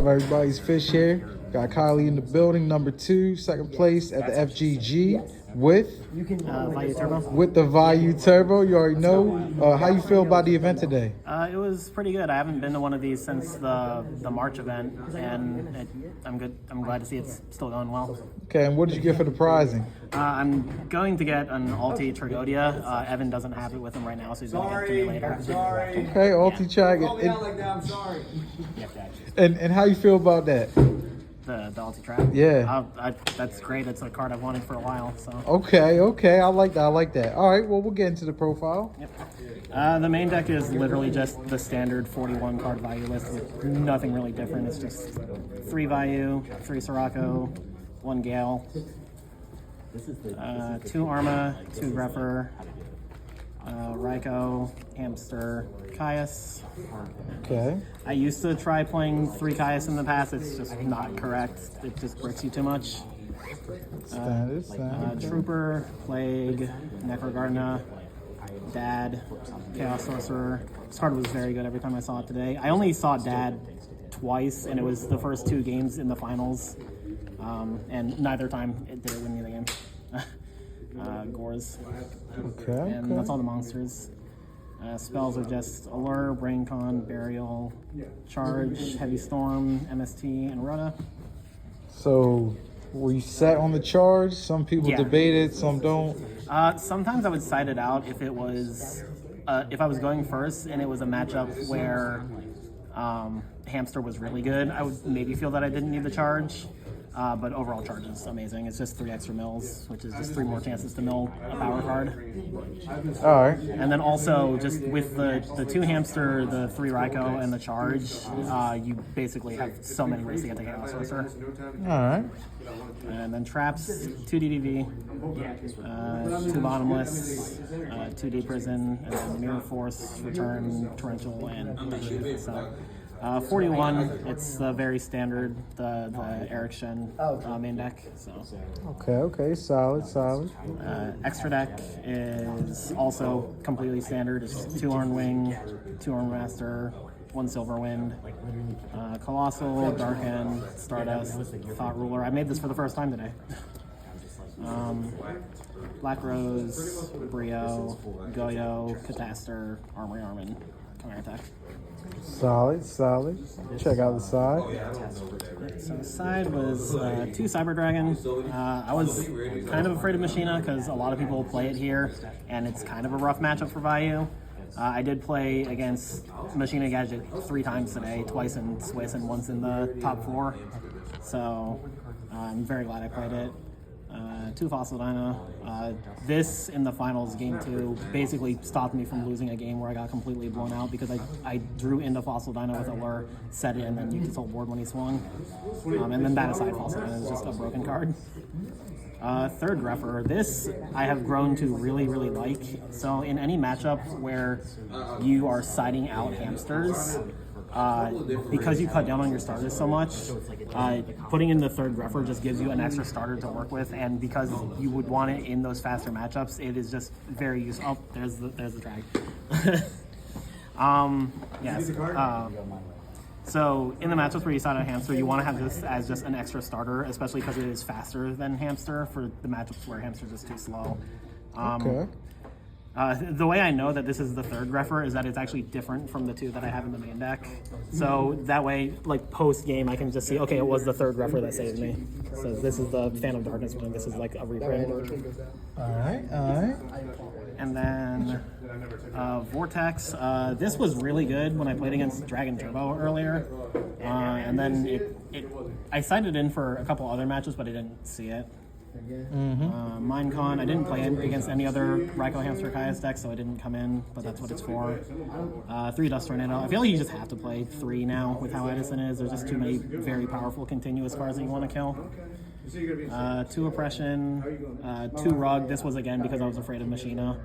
everybody's Fish here. Got Kylie in the building, number 2, second place at the FGG with Vayu Turbo. with the Vayu Turbo. You already know. How you feel about the event today? It was pretty good. I haven't been to one of these since the March event, and I'm good. I'm glad to see it's still going well. Okay, and what did you get for the prizing? I'm going to get an Alti Trigodia. Evan doesn't have it with him right now, so he's going to get it to me later. Okay, Alti Chag. And how you feel about that? The Alti Trap? Yeah. That's great. It's a card I've wanted for a while. So. Okay. I like that. All right, well, we'll get into the profile. Yep. The main deck is literally just the standard 41 card Vayu list with nothing really different. It's just 3 Vayu, 3 Sirocco, 1 Gale, 2 Arma, 2 Greffer, Raikou, Hamster, Caius. Okay. I used to try playing 3 Caius in the past. It's just not correct. It just bricks you too much. Standard. Trooper, Plague, Necrogardna, Dad, Chaos Sorcerer. This card was very good every time I saw it today. I only saw Dad twice, and it was the first 2 games in the finals. And neither time did it win me the game. Gores. Okay. And that's all the monsters. Spells are just Allure, Braincon, Burial, Charge, Heavy Storm, MST, and Rhoda. So, were you set on the charge? Some people debate it, some don't. Sometimes I would side it out if it was, if I was going first and it was a matchup where Hamster was really good. I would maybe feel that I didn't need the charge. But overall charge is amazing. It's just 3 extra mills, which is just 3 more chances to mill a power card. All right. And then also just with the 2 Hamster, the 3 Raikou, and the charge, you basically have so many ways to get the Chaos Sorcerer. All right. And then traps, 2 DDV, 2 Bottomless, 2 Deep Prison, and then Mirror Force, Return, Torrential, and Shift. So 41, it's very standard, the Eric Shen main deck. So. Okay, solid. Extra deck is also completely standard. It's 2 Horn Wing, 2 Horn Master, 1 Silver Wind, Colossal, Darken, Stardust, Thought Ruler. I made this for the first time today. Black Rose, Brio, Yugioh, Cataster, Armory Armin, Counter Attack. Solid. Check out the side. So the side was 2 Cyber Dragon. I was kind of afraid of Machina because a lot of people play it here, and it's kind of a rough matchup for Vayu. I did play against Machina Gadget 3 times today, twice in Swiss and once in the top 4. So I'm very glad I played it. 2 Fossil Dino. This in the finals, game 2, basically stopped me from losing a game where I got completely blown out because I drew into Fossil Dino with Allure, set it, and then you could whole board when he swung. And then that aside, Fossil Dino is just a broken card. 3rd Greffer. This I have grown to really like. So in any matchup where you are siding out hamsters, because you cut down on your starters so much, putting in the 3rd Greffer just gives you an extra starter to work with, and because you would want it in those faster matchups, it is just very useful. Oh, there's the drag. Yes. So in the matchups where you side out Hamster, you want to have this as just an extra starter, especially because it is faster than Hamster for the matchups where Hamster is just too slow. Okay. The way I know that this is the 3rd Greffer is that it's actually different from the 2 that I have in the main deck. So that way, like post-game, I can just see, okay, it was the 3rd Greffer that saved me. So this is the Phantom Darkness one. This is like a reprint. All right. And then Vortex. This was really good when I played against Dragon Turbo earlier. And then I signed it in for a couple other matches, but I didn't see it. Minecon, I didn't play it against any other Raikou Hamster Caius deck, so it didn't come in, but that's what it's for. 3 Dust Tornado. I feel like you just have to play 3 now with how Edison is. There's just too many very powerful continuous cards that you want to kill. 2 Oppression, 2 Rug. This was again because I was afraid of Machina.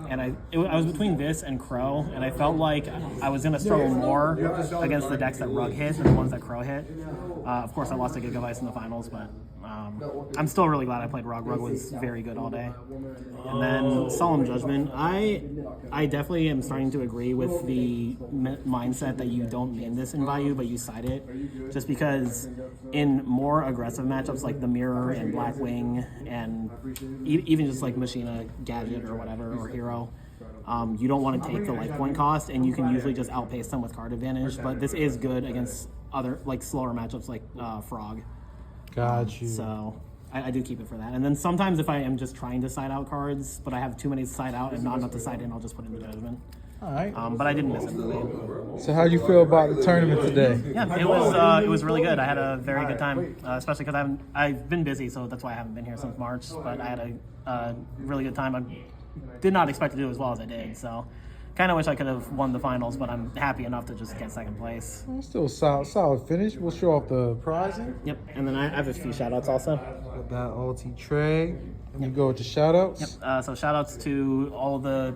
And I was between this and Crow, and I felt like I was going to struggle more against the decks that Rug hit than the ones that Crow hit. Of course, I lost to Gigavice in the finals, but I'm still really glad I played Rug. Rug was very good all day. And then Solemn Judgment. I definitely am starting to agree with the mindset that you don't main this in Vayu, but you side it. Just because in more aggressive matchups like the Mirror and Black Wing and even just like Machina, Gadget or whatever, or Hero, you don't want to take the life point cost, and you can usually just outpace them with card advantage. But this is good against other like slower matchups like Frog. Got you. So I do keep it for that. And then sometimes if I am just trying to side out cards, but I have too many to side out and not enough to side in, I'll just put in the Judgment. All right. But I didn't miss it. So how do you feel about the tournament today? Yeah, it was really good. I had a very good time, especially because I've been busy, so that's why I haven't been here since March. But I had a really good time. I did not expect to do as well as I did, so kind of wish I could have won the finals, but I'm happy enough to just get second place. Still solid finish. We'll show off the prizing. Yep, and then I have a few shout-outs also. With that ulti tray. And you go with the shout-outs. Yep, so shout-outs to all the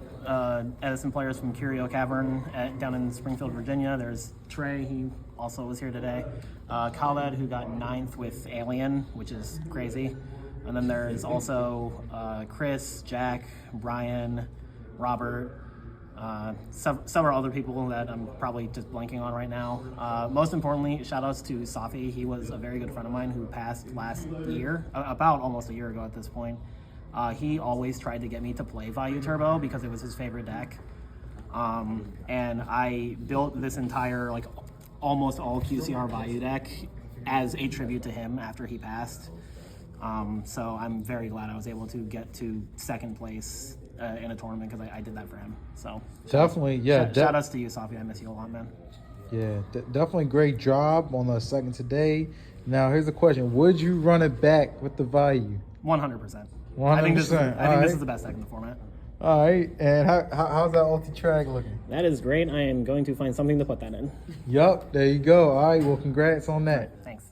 Edison players from Yugioh Cavern down in Springfield, Virginia. There's Trey, he also was here today. Kylie, who got 9th with Alien, which is crazy. And then there's also Chris, Jack, Brian, Robert, several other people that I'm probably just blanking on right now. Most importantly, shout outs to Safi. He was a very good friend of mine who passed last year, about almost a year ago at this point. He always tried to get me to play Vayu Turbo because it was his favorite deck. And I built this entire, like, almost all QCR Vayu deck as a tribute to him after he passed. So I'm very glad I was able to get to second place in a tournament because I did that for him. So definitely, yeah. Shout outs to you, Safi. I miss you a lot, man. Yeah, definitely great job on the second today. Now here's the question: would you run it back with the Vayu? 100%. 100%. I think this is the best deck in the format. All right, and how's that ulti-track looking? That is great. I am going to find something to put that in. Yup, there you go. All right, well, congrats on that. Thanks.